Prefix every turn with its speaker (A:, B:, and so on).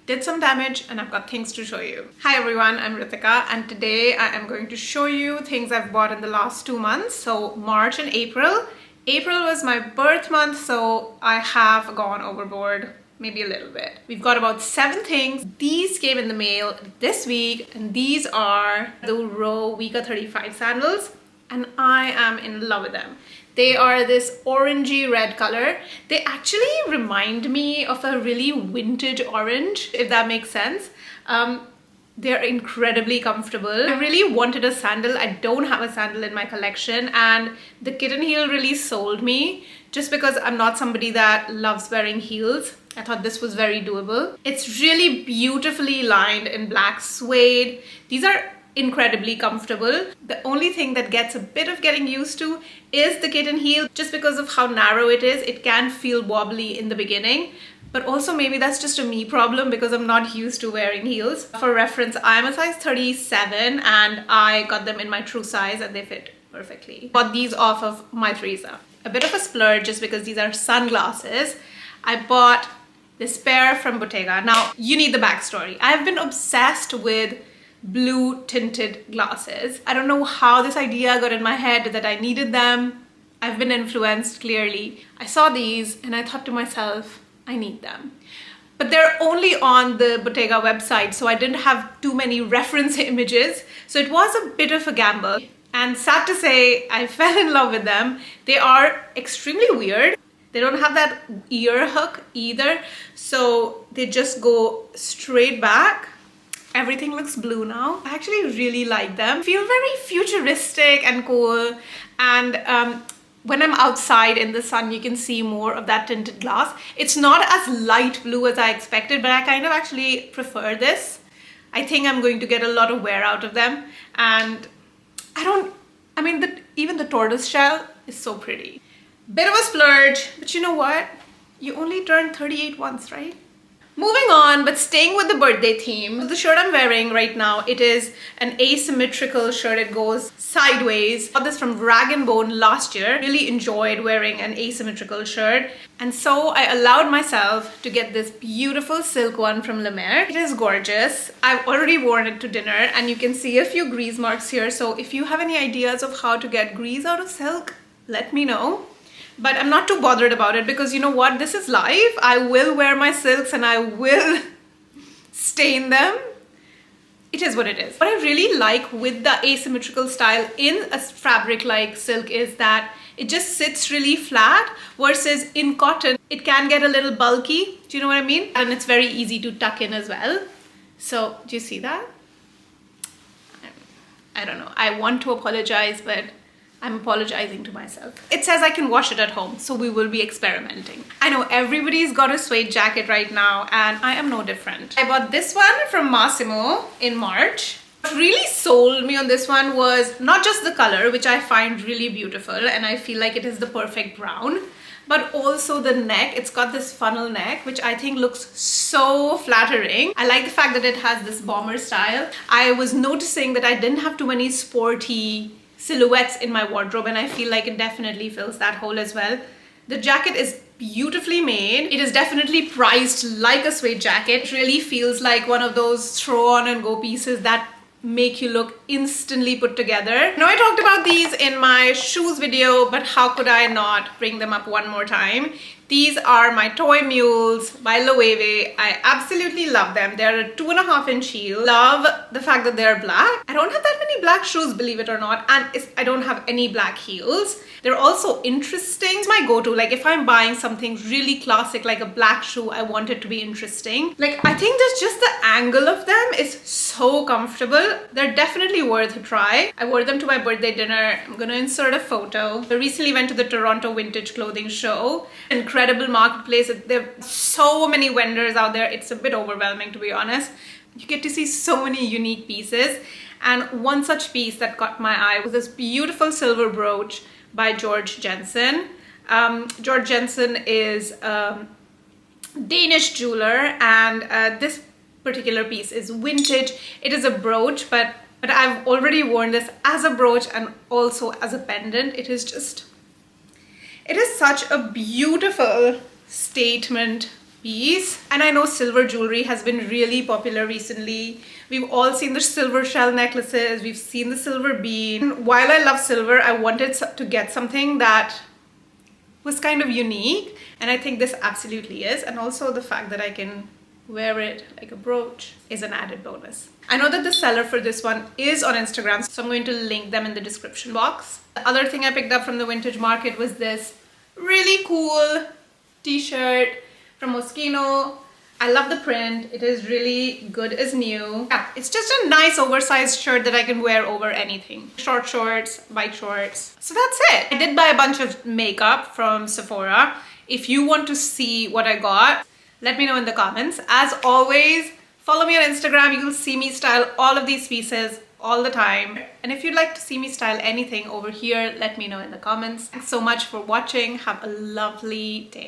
A: did some damage and I've got things to show you. Hi everyone, I'm Ritika and today I am going to show you things I've bought in the last 2 months. So March and April. April was my birth month, so I have gone overboard maybe a little bit. We've got about 7 things. These came in the mail this week and these are the Row 35 sandals and I am in love with them. They are this orangey red color. They actually remind me of a really vintage orange, if that makes sense. They're incredibly comfortable. I really wanted a sandal. I don't have a sandal in my collection and the kitten heel really sold me just because I'm not somebody that loves wearing heels. I thought this was very doable. It's really beautifully lined in black suede. These are incredibly comfortable. The only thing that gets a bit of getting used to is the kitten heel. Just because of how narrow it is, it can feel wobbly in the beginning. But also maybe that's just a me problem because I'm not used to wearing heels. For reference, I'm a size 37 and I got them in my true size and they fit perfectly. Bought these off of my Teresa. A bit of a splurge just because these are sunglasses. I bought this pair from Bottega. Now, you need the backstory. I've been obsessed with blue tinted glasses. I don't know how this idea got in my head that I needed them. I've been influenced clearly. I saw these and I thought to myself, I need them. But they're only on the Bottega website, so I didn't have too many reference images. So it was a bit of a gamble. And sad to say, I fell in love with them. They are extremely weird. They don't have that ear hook either. So they just go straight back. Everything looks blue now. I actually really like them. Feel very futuristic and cool. And when I'm outside in the sun, you can see more of that tinted glass. It's not as light blue as I expected, but I kind of actually prefer this. I think I'm going to get a lot of wear out of them. And even the tortoise shell is so pretty. Bit of a splurge, but you know what? You only turn 38 once, right? Moving on, but staying with the birthday theme, the shirt I'm wearing right now, it is an asymmetrical shirt. It goes sideways. I got this from Rag & Bone last year. Really enjoyed wearing an asymmetrical shirt. And so I allowed myself to get this beautiful silk one from Lemaire. It is gorgeous. I've already worn it to dinner and you can see a few grease marks here. So if you have any ideas of how to get grease out of silk, let me know. But I'm not too bothered about it because you know what? This is life. I will wear my silks and I will stain them. It is what it is. What I really like with the asymmetrical style in a fabric like silk is that it just sits really flat versus in cotton, it can get a little bulky. Do you know what I mean? And it's very easy to tuck in as well. So do you see that? I don't know. I want to apologize, but I'm apologizing to myself. It says I can wash it at home, so we will be experimenting. I know everybody's got a suede jacket right now and I am no different. I bought this one from Massimo in March. What really sold me on this one was not just the color, which I find really beautiful and I feel like it is the perfect brown, but also the neck. It's got this funnel neck, which I think looks so flattering. I like the fact that it has this bomber style. I was noticing that I didn't have too many sporty silhouettes in my wardrobe and I feel like it definitely fills that hole as well. The jacket is beautifully made. It is definitely priced like a suede jacket. It really feels like one of those throw on and go pieces that make you look instantly put together. Now I talked about these in my shoes video, but how could I not bring them up one more time? These are my toy mules by Loewe. I absolutely love them. They're a 2.5-inch heel. Love the fact that they're black. I don't have that many black shoes, believe it or not, and I don't have any black heels. They're also interesting. It's my go-to. Like if I'm buying something really classic like a black shoe, I want it to be interesting. Like I think there's just the angle of them is so comfortable. They're definitely worth a try. I wore them to my birthday dinner. I'm gonna insert a photo. I recently went to the Toronto Vintage Clothing Show. Incredible marketplace. There are so many vendors out there. It's a bit overwhelming, to be honest. You get to see so many unique pieces. And one such piece that caught my eye was this beautiful silver brooch by Georg Jensen. Georg Jensen is a Danish jeweler and this particular piece is vintage. It is a brooch, but I've already worn this as a brooch and also as a pendant. It is such a beautiful statement piece. And I know silver jewelry has been really popular recently. We've all seen the silver shell necklaces, we've seen the silver bead. While I love silver, I wanted to get something that was kind of unique, and I think this absolutely is. And also the fact that I can wear it like a brooch is an added bonus. I know that the seller for this one is on Instagram, so I'm going to link them in the description box. The other thing I picked up from the vintage market was this really cool t-shirt from Moschino. I love the print. It is really good as new. Yeah, it's just a nice oversized shirt that I can wear over anything. Short shorts, white shorts. So that's it. I did buy a bunch of makeup from Sephora. If you want to see what I got, let me know in the comments. As always, follow me on Instagram. You will see me style all of these pieces all the time. And if you'd like to see me style anything over here, let me know in the comments. Thanks so much for watching. Have a lovely day.